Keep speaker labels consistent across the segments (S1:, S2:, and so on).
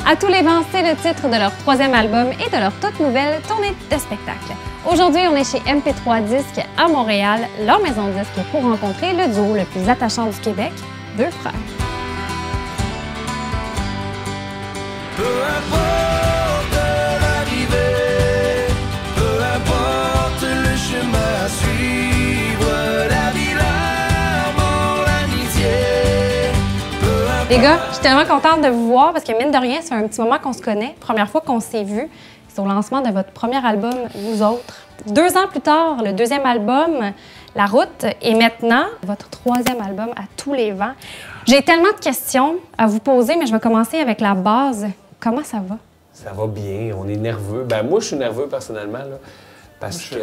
S1: À tous les vents, c'est le titre de leur 3e album et de leur toute nouvelle tournée de spectacle. Aujourd'hui, on est chez MP3 Disques à Montréal, leur maison de disques, pour rencontrer le duo le plus attachant du Québec, Deux Frères.
S2: Peu importe l'arrivée, peu importe le chemin à suivre, la vie, l'amour, l'amitié.
S1: Les gars, je suis tellement contente de vous voir parce que mine de rien, c'est un petit moment qu'on se connaît. Première fois qu'on s'est vu, c'est au lancement de votre premier album, Vous autres. 2 ans plus tard, le 2e album, La Route, et maintenant, votre 3e album, À tous les vents. J'ai tellement de questions à vous poser, mais je vais commencer avec la base. Comment ça va?
S3: Ça va bien, on est nerveux. Ben moi, je suis nerveux personnellement, là, parce que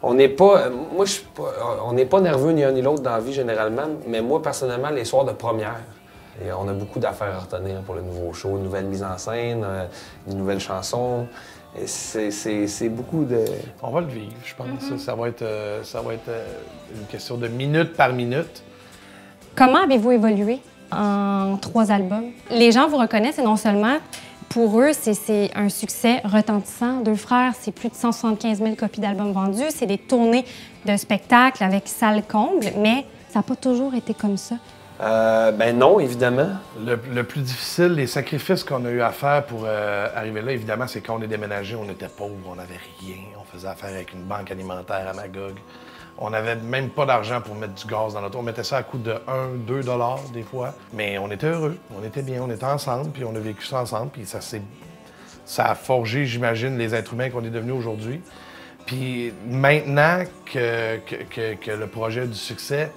S3: on n'est pas... Moi, je suis pas... On n'est pas nerveux ni un ni l'autre dans la vie, généralement, mais moi, personnellement, les soirs de première, et on a beaucoup d'affaires à retenir pour le nouveau show, une nouvelle mise en scène, une nouvelle chanson. C'est beaucoup de...
S4: On va le vivre, je pense. Ça va être une question de minute par minute.
S1: Comment avez-vous évolué en 3 albums? Les gens vous reconnaissent et non seulement, pour eux, c'est un succès retentissant. Deux Frères, c'est plus de 175 000 copies d'albums vendus. C'est des tournées de spectacles avec salle comble, mais ça n'a pas toujours été comme ça.
S3: Ben non, évidemment.
S4: Le plus difficile, les sacrifices qu'on a eu à faire pour arriver là, évidemment, c'est quand on est déménagé, on était pauvres, on n'avait rien. On faisait affaire avec une banque alimentaire à Magog. On n'avait même pas d'argent pour mettre du gaz dans l'auto. On mettait ça à coût de 1-2 $ des fois. Mais on était heureux, on était bien, on était ensemble, puis on a vécu ça ensemble. Puis ça a forgé, j'imagine, les êtres humains qu'on est devenus aujourd'hui. Puis maintenant que le projet a du succès,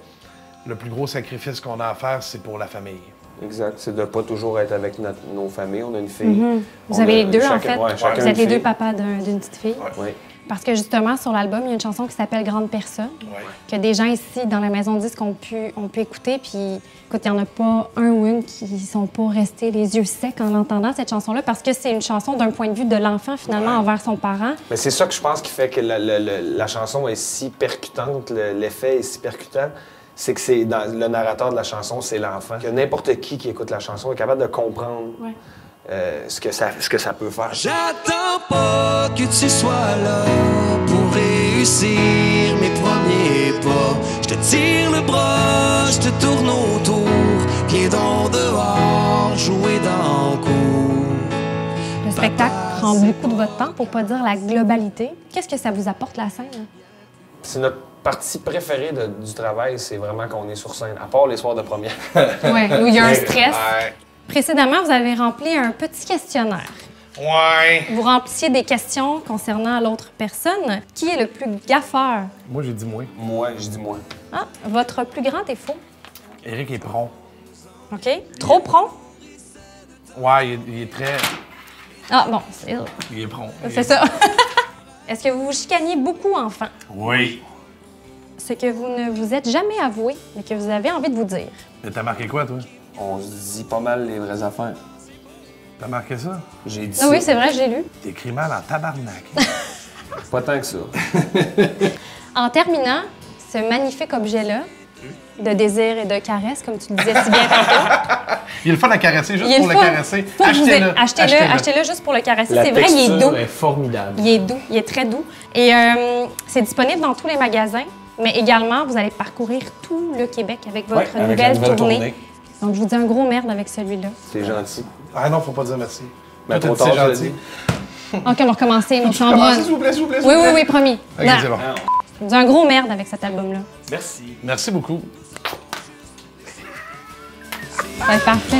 S4: le plus gros sacrifice qu'on a à faire, c'est pour la famille.
S3: Exact, c'est de ne pas toujours être avec nos familles. On a une fille.
S1: Vous avez les deux, en fait.
S3: Ouais,
S1: vous êtes les 2 papas d'une petite fille.
S3: Oui.
S1: Parce que justement, sur l'album, il y a une chanson qui s'appelle Grande Personne, que des gens ici, dans la maison de disques, ont pu écouter. Puis, écoute, il n'y en a pas un ou une qui ne sont pas restés les yeux secs en entendant cette chanson-là, parce que c'est une chanson d'un point de vue de l'enfant, finalement, envers son parent.
S3: Mais c'est ça que je pense qui fait que la chanson est si percutante, l'effet est si percutant. C'est que le narrateur de la chanson, c'est l'enfant. Que n'importe qui écoute la chanson est capable de comprendre ce que ça peut faire.
S2: J'attends pas que tu sois là pour réussir mes premiers pas. Je te tire le bras, je te tourne autour, viens donc dehors, jouer dans le cours.
S1: Le spectacle prend beaucoup de votre temps, pour pas dire la globalité. Qu'est-ce que ça vous apporte, la scène?
S3: C'est notre partie préférée du travail, c'est vraiment qu'on est sur scène, à part les soirs de première.
S1: Oui, où il y a un stress.
S4: Ouais.
S1: Précédemment, vous avez rempli un petit questionnaire.
S4: Ouais.
S1: Vous remplissiez des questions concernant l'autre personne. Qui est le plus gaffeur?
S4: Moi, j'ai dit moi.
S3: Moi, je dis moi.
S1: Ah, votre plus grand défaut?
S4: Éric est prompt.
S1: OK. Trop prompt?
S4: Ouais, il est très...
S1: Ah, bon, c'est
S4: Il est prompt.
S1: c'est ça. Est-ce que vous vous chicaniez beaucoup, enfant?
S4: Oui.
S1: Ce que vous ne vous êtes jamais avoué, mais que vous avez envie de vous dire.
S4: T'as marqué quoi, toi?
S3: On se dit pas mal les vraies affaires.
S4: T'as marqué ça?
S3: J'ai dit
S1: Ah oui, c'est vrai, j'ai lu.
S4: T'écris mal en tabarnak.
S3: pas tant que ça.
S1: En terminant, ce magnifique objet-là, de désir et de caresse, comme tu le disais si bien tantôt.
S4: Il est le fun à caresser, juste
S1: Il est
S4: pour
S1: le
S4: le
S1: fun.
S4: caresser.
S1: Faut que vous
S4: Achetez-le.
S1: Achetez-le juste pour le caresser.
S3: La
S1: C'est vrai, il est
S3: texture
S1: doux.
S3: est formidable.
S1: Il est doux, il est très doux. Et c'est disponible dans tous les magasins, mais également, vous allez parcourir tout le Québec avec votre
S3: avec la
S1: nouvelle tournée.
S3: tournée.
S1: Donc, je vous dis un gros merde avec celui-là.
S3: C'est gentil.
S4: Ah non, faut pas dire merci.
S3: Ben,
S4: Toi,
S3: trop
S4: t'as dit
S3: tard,
S4: c'est
S3: je l'ai
S4: gentil.
S3: dit.
S1: OK, on va recommencer. On s'en
S4: Commencez,
S1: va.
S4: s'il vous plaît, s'il vous plaît, s'il
S1: Oui,
S4: vous
S1: oui,
S4: plaît.
S1: oui, promis.
S4: OK,
S1: Non.
S4: c'est bon.
S1: Je vous dis un gros merde avec cet album-là.
S3: Merci.
S4: Merci beaucoup.
S1: Ça va être parfait.